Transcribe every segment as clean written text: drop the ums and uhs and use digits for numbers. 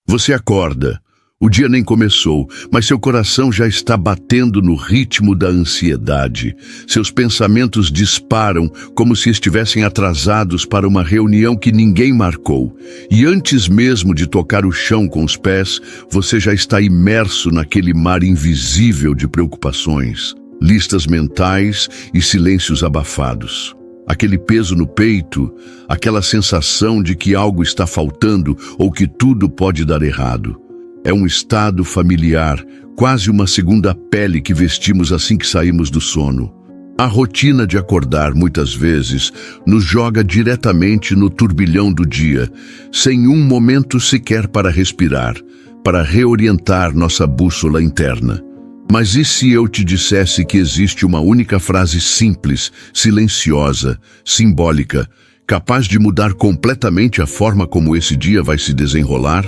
Você acorda. O dia nem começou, mas seu coração já está batendo no ritmo da ansiedade. Seus pensamentos disparam como se estivessem atrasados para uma reunião que ninguém marcou. E antes mesmo de tocar o chão com os pés, você já está imerso naquele mar invisível de preocupações, listas mentais e silêncios abafados. Aquele peso no peito, aquela sensação de que algo está faltando ou que tudo pode dar errado. É um estado familiar, quase uma segunda pele que vestimos assim que saímos do sono. A rotina de acordar, muitas vezes, nos joga diretamente no turbilhão do dia, sem um momento sequer para respirar, para reorientar nossa bússola interna. Mas e se eu te dissesse que existe uma única frase simples, silenciosa, simbólica, capaz de mudar completamente a forma como esse dia vai se desenrolar?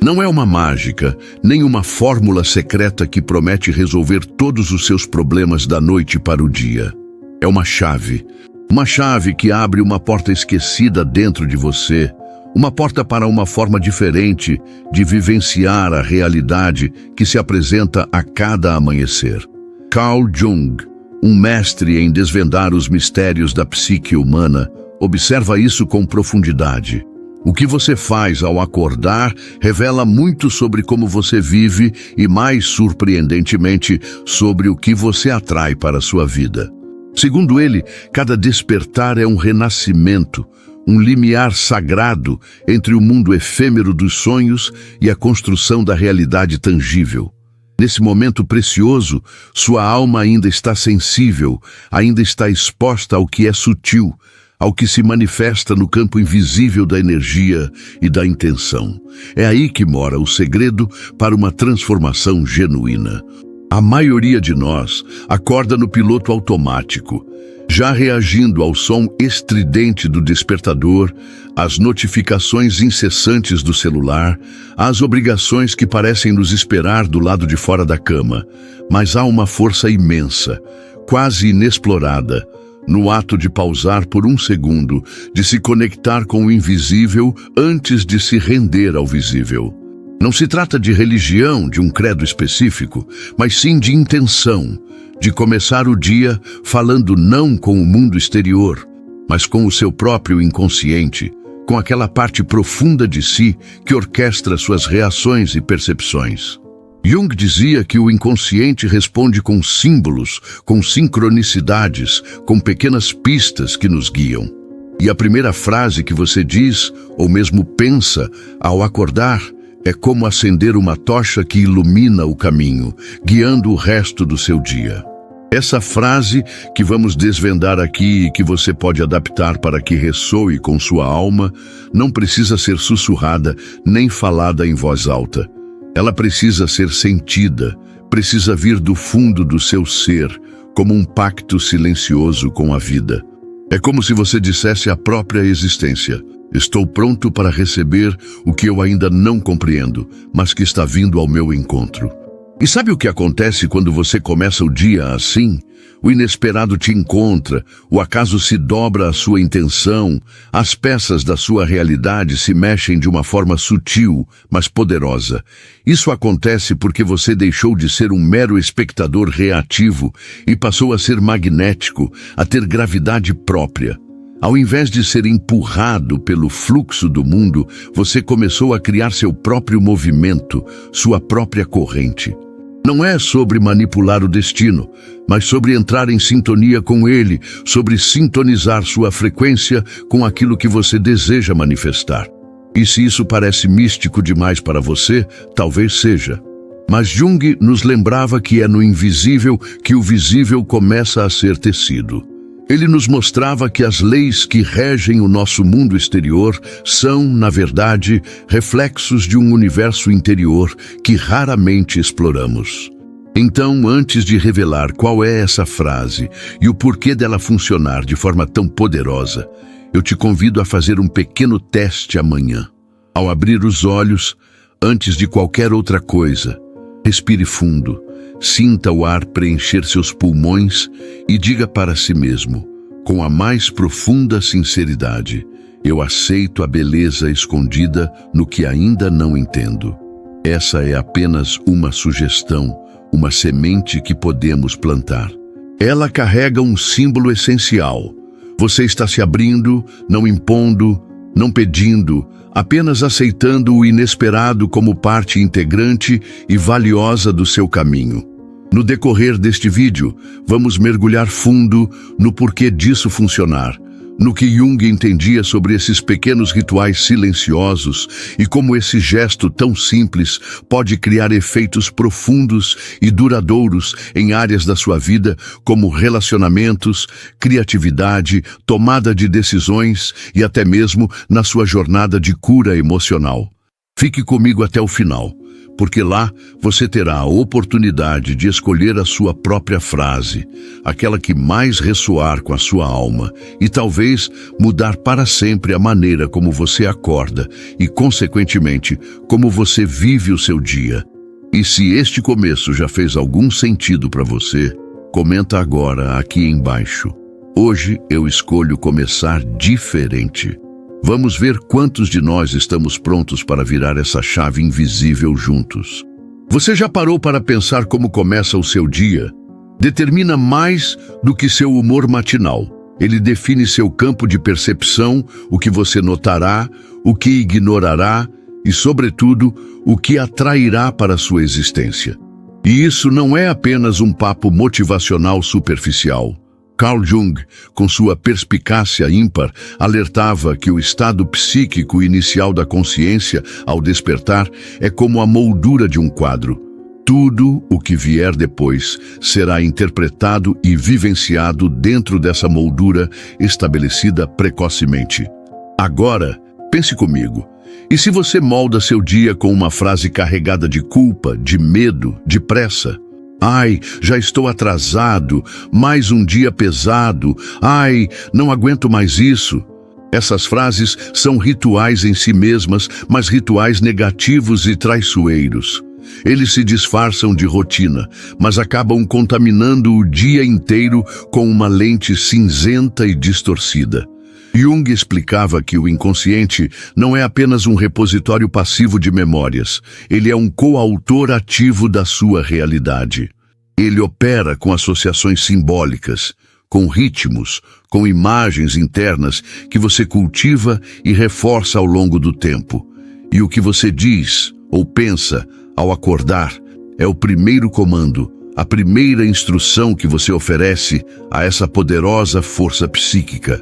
Não é uma mágica, nem uma fórmula secreta que promete resolver todos os seus problemas da noite para o dia. É uma chave que abre uma porta esquecida dentro de você, uma porta para uma forma diferente de vivenciar a realidade que se apresenta a cada amanhecer. Carl Jung, um mestre em desvendar os mistérios da psique humana, observa isso com profundidade. O que você faz ao acordar revela muito sobre como você vive e, mais surpreendentemente, sobre o que você atrai para a sua vida. Segundo ele, cada despertar é um renascimento, um limiar sagrado entre o mundo efêmero dos sonhos e a construção da realidade tangível. Nesse momento precioso, sua alma ainda está sensível, ainda está exposta ao que é sutil, ao que se manifesta no campo invisível da energia e da intenção. É aí que mora o segredo para uma transformação genuína. A maioria de nós acorda no piloto automático, já reagindo ao som estridente do despertador, às notificações incessantes do celular, às obrigações que parecem nos esperar do lado de fora da cama. Mas há uma força imensa, quase inexplorada, no ato de pausar por um segundo, de se conectar com o invisível antes de se render ao visível. Não se trata de religião, de um credo específico, mas sim de intenção, de começar o dia falando não com o mundo exterior, mas com o seu próprio inconsciente, com aquela parte profunda de si que orquestra suas reações e percepções. Jung dizia que o inconsciente responde com símbolos, com sincronicidades, com pequenas pistas que nos guiam. E a primeira frase que você diz, ou mesmo pensa, ao acordar, é como acender uma tocha que ilumina o caminho, guiando o resto do seu dia. Essa frase que vamos desvendar aqui e que você pode adaptar para que ressoe com sua alma, não precisa ser sussurrada nem falada em voz alta. Ela precisa ser sentida, precisa vir do fundo do seu ser, como um pacto silencioso com a vida. É como se você dissesse à própria existência: estou pronto para receber o que eu ainda não compreendo, mas que está vindo ao meu encontro. E sabe o que acontece quando você começa o dia assim? O inesperado te encontra, o acaso se dobra à sua intenção, as peças da sua realidade se mexem de uma forma sutil, mas poderosa. Isso acontece porque você deixou de ser um mero espectador reativo e passou a ser magnético, a ter gravidade própria. Ao invés de ser empurrado pelo fluxo do mundo, você começou a criar seu próprio movimento, sua própria corrente. Não é sobre manipular o destino, mas sobre entrar em sintonia com ele, sobre sintonizar sua frequência com aquilo que você deseja manifestar. E se isso parece místico demais para você, talvez seja. Mas Jung nos lembrava que é no invisível que o visível começa a ser tecido. Ele nos mostrava que as leis que regem o nosso mundo exterior são, na verdade, reflexos de um universo interior que raramente exploramos. Então, antes de revelar qual é essa frase e o porquê dela funcionar de forma tão poderosa, eu te convido a fazer um pequeno teste amanhã. Ao abrir os olhos, antes de qualquer outra coisa, respire fundo. Sinta o ar preencher seus pulmões e diga para si mesmo, com a mais profunda sinceridade: eu aceito a beleza escondida no que ainda não entendo. Essa é apenas uma sugestão, uma semente que podemos plantar. Ela carrega um símbolo essencial. Você está se abrindo, não impondo, não pedindo, apenas aceitando o inesperado como parte integrante e valiosa do seu caminho. No decorrer deste vídeo, vamos mergulhar fundo no porquê disso funcionar, no que Jung entendia sobre esses pequenos rituais silenciosos e como esse gesto tão simples pode criar efeitos profundos e duradouros em áreas da sua vida, como relacionamentos, criatividade, tomada de decisões e até mesmo na sua jornada de cura emocional. Fique comigo até o final, porque lá você terá a oportunidade de escolher a sua própria frase, aquela que mais ressoar com a sua alma, e talvez mudar para sempre a maneira como você acorda e, consequentemente, como você vive o seu dia. E se este começo já fez algum sentido para você, comenta agora aqui embaixo. Hoje eu escolho começar diferente. Vamos ver quantos de nós estamos prontos para virar essa chave invisível juntos. Você já parou para pensar como começa o seu dia? Determina mais do que seu humor matinal. Ele define seu campo de percepção, o que você notará, o que ignorará e, sobretudo, o que atrairá para a sua existência. E isso não é apenas um papo motivacional superficial. Carl Jung, com sua perspicácia ímpar, alertava que o estado psíquico inicial da consciência, ao despertar, é como a moldura de um quadro. Tudo o que vier depois será interpretado e vivenciado dentro dessa moldura estabelecida precocemente. Agora, pense comigo. E se você molda seu dia com uma frase carregada de culpa, de medo, de pressa? Ai, já estou atrasado, mais um dia pesado, ai, não aguento mais isso. Essas frases são rituais em si mesmas, mas rituais negativos e traiçoeiros. Eles se disfarçam de rotina, mas acabam contaminando o dia inteiro com uma lente cinzenta e distorcida. Jung explicava que o inconsciente não é apenas um repositório passivo de memórias, ele é um coautor ativo da sua realidade. Ele opera com associações simbólicas, com ritmos, com imagens internas que você cultiva e reforça ao longo do tempo. E o que você diz ou pensa ao acordar é o primeiro comando, a primeira instrução que você oferece a essa poderosa força psíquica.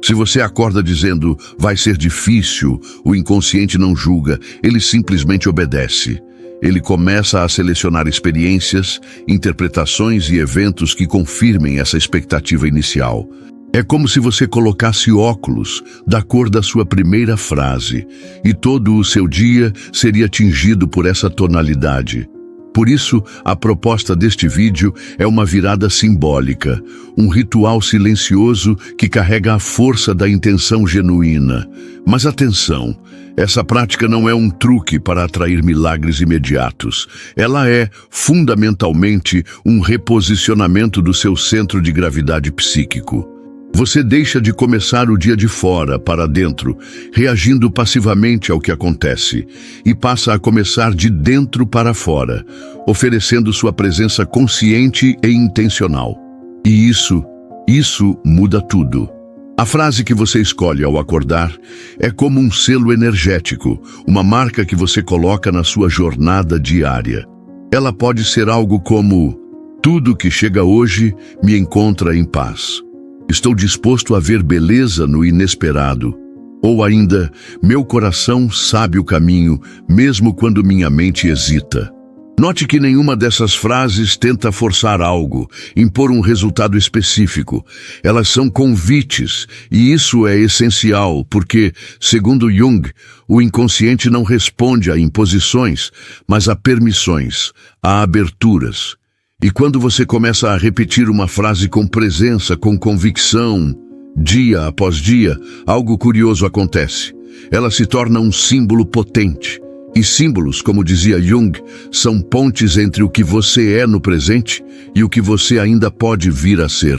Se você acorda dizendo, vai ser difícil, o inconsciente não julga, ele simplesmente obedece. Ele começa a selecionar experiências, interpretações e eventos que confirmem essa expectativa inicial. É como se você colocasse óculos da cor da sua primeira frase, e todo o seu dia seria tingido por essa tonalidade. Por isso, a proposta deste vídeo é uma virada simbólica, um ritual silencioso que carrega a força da intenção genuína. Mas atenção, essa prática não é um truque para atrair milagres imediatos. Ela é, fundamentalmente, um reposicionamento do seu centro de gravidade psíquico. Você deixa de começar o dia de fora para dentro, reagindo passivamente ao que acontece, e passa a começar de dentro para fora, oferecendo sua presença consciente e intencional. E isso muda tudo. A frase que você escolhe ao acordar é como um selo energético, uma marca que você coloca na sua jornada diária. Ela pode ser algo como: tudo que chega hoje me encontra em paz. Estou disposto a ver beleza no inesperado. Ou ainda, meu coração sabe o caminho, mesmo quando minha mente hesita. Note que nenhuma dessas frases tenta forçar algo, impor um resultado específico. Elas são convites, e isso é essencial, porque, segundo Jung, o inconsciente não responde a imposições, mas a permissões, a aberturas. E quando você começa a repetir uma frase com presença, com convicção, dia após dia, algo curioso acontece. Ela se torna um símbolo potente. E símbolos, como dizia Jung, são pontes entre o que você é no presente e o que você ainda pode vir a ser.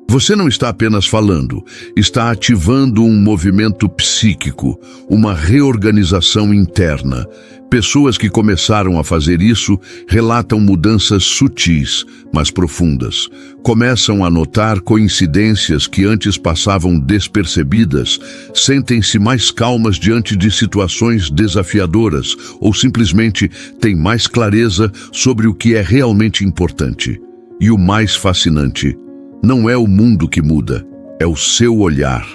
Você não está apenas falando, está ativando um movimento psíquico, uma reorganização interna. Pessoas que começaram a fazer isso relatam mudanças sutis, mas profundas. Começam a notar coincidências que antes passavam despercebidas, sentem-se mais calmas diante de situações desafiadoras ou simplesmente têm mais clareza sobre o que é realmente importante. E o mais fascinante, não é o mundo que muda, é o seu olhar.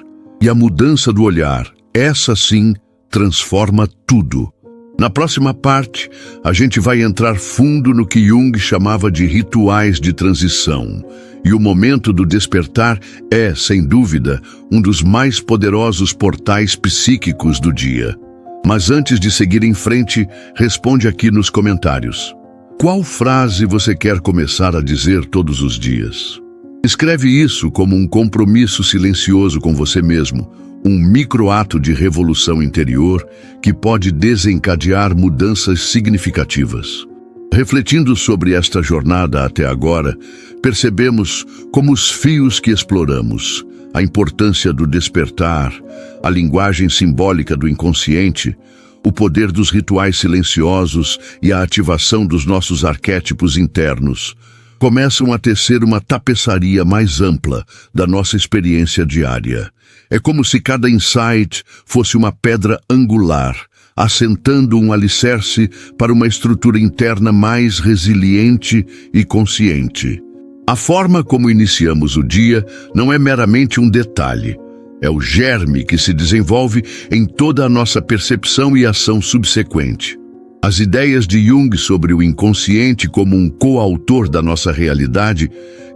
E a mudança do olhar, essa sim, transforma tudo. Na próxima parte, a gente vai entrar fundo no que Jung chamava de rituais de transição. E o momento do despertar é, sem dúvida, um dos mais poderosos portais psíquicos do dia. Mas antes de seguir em frente, responde aqui nos comentários. Qual frase você quer começar a dizer todos os dias? Escreve isso como um compromisso silencioso com você mesmo, um microato de revolução interior que pode desencadear mudanças significativas. Refletindo sobre esta jornada até agora, percebemos como os fios que exploramos, a importância do despertar, a linguagem simbólica do inconsciente, o poder dos rituais silenciosos e a ativação dos nossos arquétipos internos, começam a tecer uma tapeçaria mais ampla da nossa experiência diária. É como se cada insight fosse uma pedra angular, assentando um alicerce para uma estrutura interna mais resiliente e consciente. A forma como iniciamos o dia não é meramente um detalhe. É o germe que se desenvolve em toda a nossa percepção e ação subsequente. As ideias de Jung sobre o inconsciente como um coautor da nossa realidade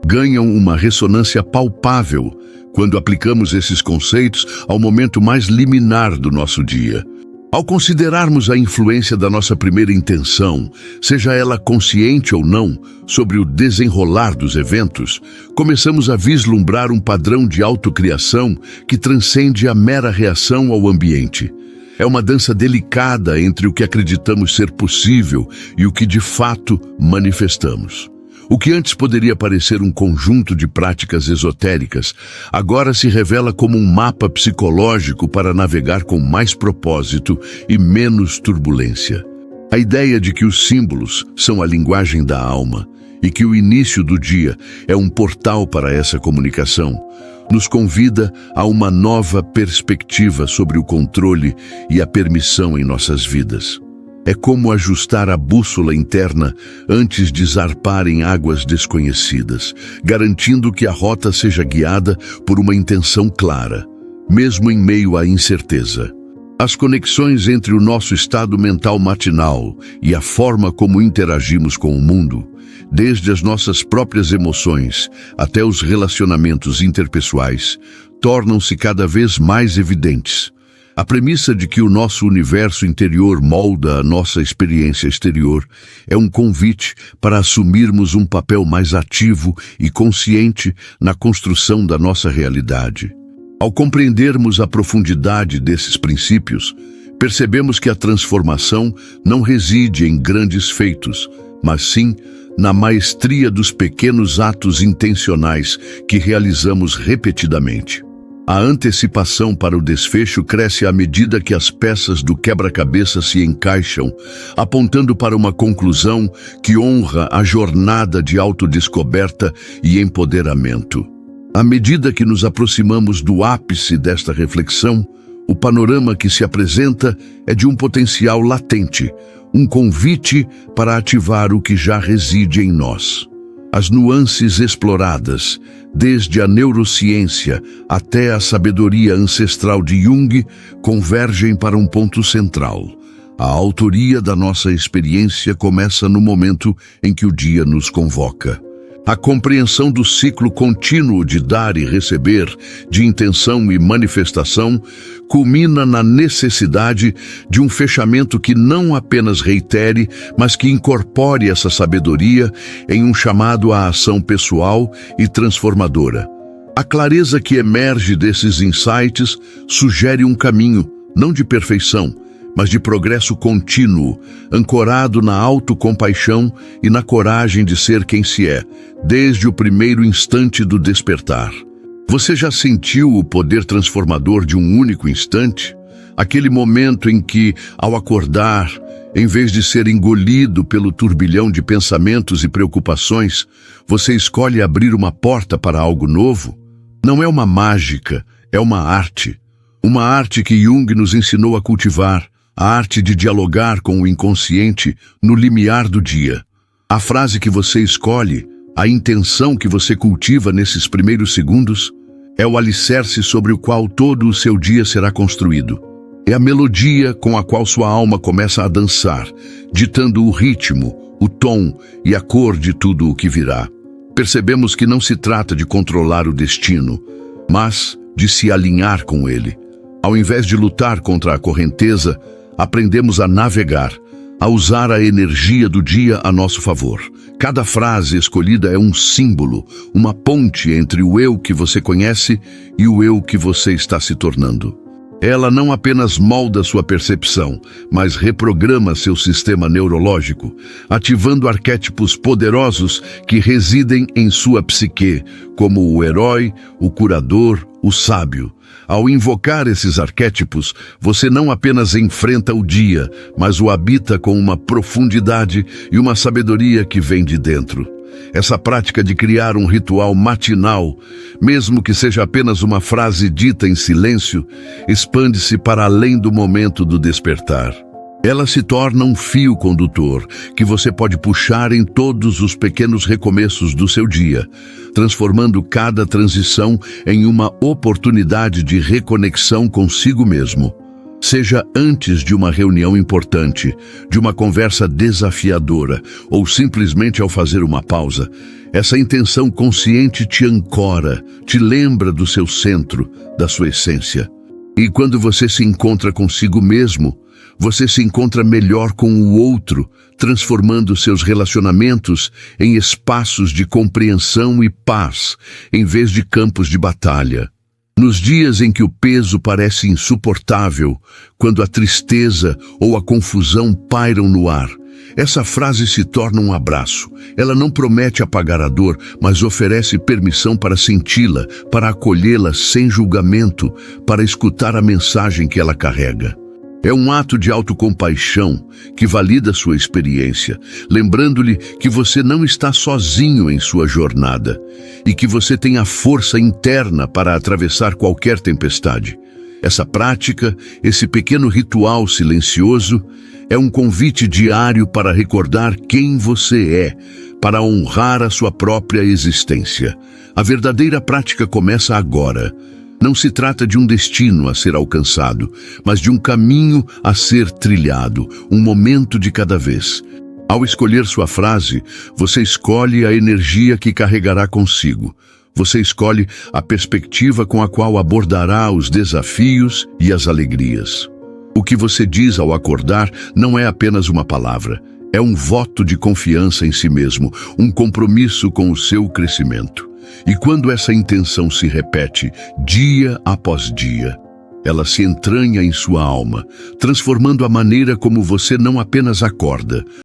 ganham uma ressonância palpável quando aplicamos esses conceitos ao momento mais liminar do nosso dia. Ao considerarmos a influência da nossa primeira intenção, seja ela consciente ou não, sobre o desenrolar dos eventos, começamos a vislumbrar um padrão de autocriação que transcende a mera reação ao ambiente. É uma dança delicada entre o que acreditamos ser possível e o que de fato manifestamos. O que antes poderia parecer um conjunto de práticas esotéricas, agora se revela como um mapa psicológico para navegar com mais propósito e menos turbulência. A ideia de que os símbolos são a linguagem da alma e que o início do dia é um portal para essa comunicação, nos convida a uma nova perspectiva sobre o controle e a permissão em nossas vidas. É como ajustar a bússola interna antes de zarpar em águas desconhecidas, garantindo que a rota seja guiada por uma intenção clara, mesmo em meio à incerteza. As conexões entre o nosso estado mental matinal e a forma como interagimos com o mundo, desde as nossas próprias emoções até os relacionamentos interpessoais, tornam-se cada vez mais evidentes. A premissa de que o nosso universo interior molda a nossa experiência exterior é um convite para assumirmos um papel mais ativo e consciente na construção da nossa realidade. Ao compreendermos a profundidade desses princípios, percebemos que a transformação não reside em grandes feitos, mas sim na maestria dos pequenos atos intencionais que realizamos repetidamente. A antecipação para o desfecho cresce à medida que as peças do quebra-cabeça se encaixam, apontando para uma conclusão que honra a jornada de autodescoberta e empoderamento. À medida que nos aproximamos do ápice desta reflexão, o panorama que se apresenta é de um potencial latente, um convite para ativar o que já reside em nós. As nuances exploradas, desde a neurociência até a sabedoria ancestral de Jung, convergem para um ponto central. A autoria da nossa experiência começa no momento em que o dia nos convoca. A compreensão do ciclo contínuo de dar e receber, de intenção e manifestação, culmina na necessidade de um fechamento que não apenas reitere, mas que incorpore essa sabedoria em um chamado à ação pessoal e transformadora. A clareza que emerge desses insights sugere um caminho, não de perfeição, mas de progresso contínuo, ancorado na autocompaixão e na coragem de ser quem se é, desde o primeiro instante do despertar. Você já sentiu o poder transformador de um único instante? Aquele momento em que, ao acordar, em vez de ser engolido pelo turbilhão de pensamentos e preocupações, você escolhe abrir uma porta para algo novo? Não é uma mágica, é uma arte. Uma arte que Jung nos ensinou a cultivar, a arte de dialogar com o inconsciente no limiar do dia. A frase que você escolhe, a intenção que você cultiva nesses primeiros segundos, é o alicerce sobre o qual todo o seu dia será construído. É a melodia com a qual sua alma começa a dançar, ditando o ritmo, o tom e a cor de tudo o que virá. Percebemos que não se trata de controlar o destino, mas de se alinhar com ele. Ao invés de lutar contra a correnteza, aprendemos a navegar, a usar a energia do dia a nosso favor. Cada frase escolhida é um símbolo, uma ponte entre o eu que você conhece e o eu que você está se tornando. Ela não apenas molda sua percepção, mas reprograma seu sistema neurológico, ativando arquétipos poderosos que residem em sua psique, como o herói, o curador, o sábio. Ao invocar esses arquétipos, você não apenas enfrenta o dia, mas o habita com uma profundidade e uma sabedoria que vem de dentro. Essa prática de criar um ritual matinal, mesmo que seja apenas uma frase dita em silêncio, expande-se para além do momento do despertar. Ela se torna um fio condutor que você pode puxar em todos os pequenos recomeços do seu dia, transformando cada transição em uma oportunidade de reconexão consigo mesmo. Seja antes de uma reunião importante, de uma conversa desafiadora ou simplesmente ao fazer uma pausa, essa intenção consciente te ancora, te lembra do seu centro, da sua essência. E quando você se encontra consigo mesmo, você se encontra melhor com o outro, transformando seus relacionamentos em espaços de compreensão e paz, em vez de campos de batalha. Nos dias em que o peso parece insuportável, quando a tristeza ou a confusão pairam no ar, essa frase se torna um abraço. Ela não promete apagar a dor, mas oferece permissão para senti-la, para acolhê-la sem julgamento, para escutar a mensagem que ela carrega. É um ato de autocompaixão que valida sua experiência, lembrando-lhe que você não está sozinho em sua jornada e que você tem a força interna para atravessar qualquer tempestade. Essa prática, esse pequeno ritual silencioso, é um convite diário para recordar quem você é, para honrar a sua própria existência. A verdadeira prática começa agora. Não se trata de um destino a ser alcançado, mas de um caminho a ser trilhado, um momento de cada vez. Ao escolher sua frase, você escolhe a energia que carregará consigo. Você escolhe a perspectiva com a qual abordará os desafios e as alegrias. O que você diz ao acordar não é apenas uma palavra, é um voto de confiança em si mesmo, um compromisso com o seu crescimento. E quando essa intenção se repete, dia após dia, ela se entranha em sua alma, transformando a maneira como você não apenas acorda,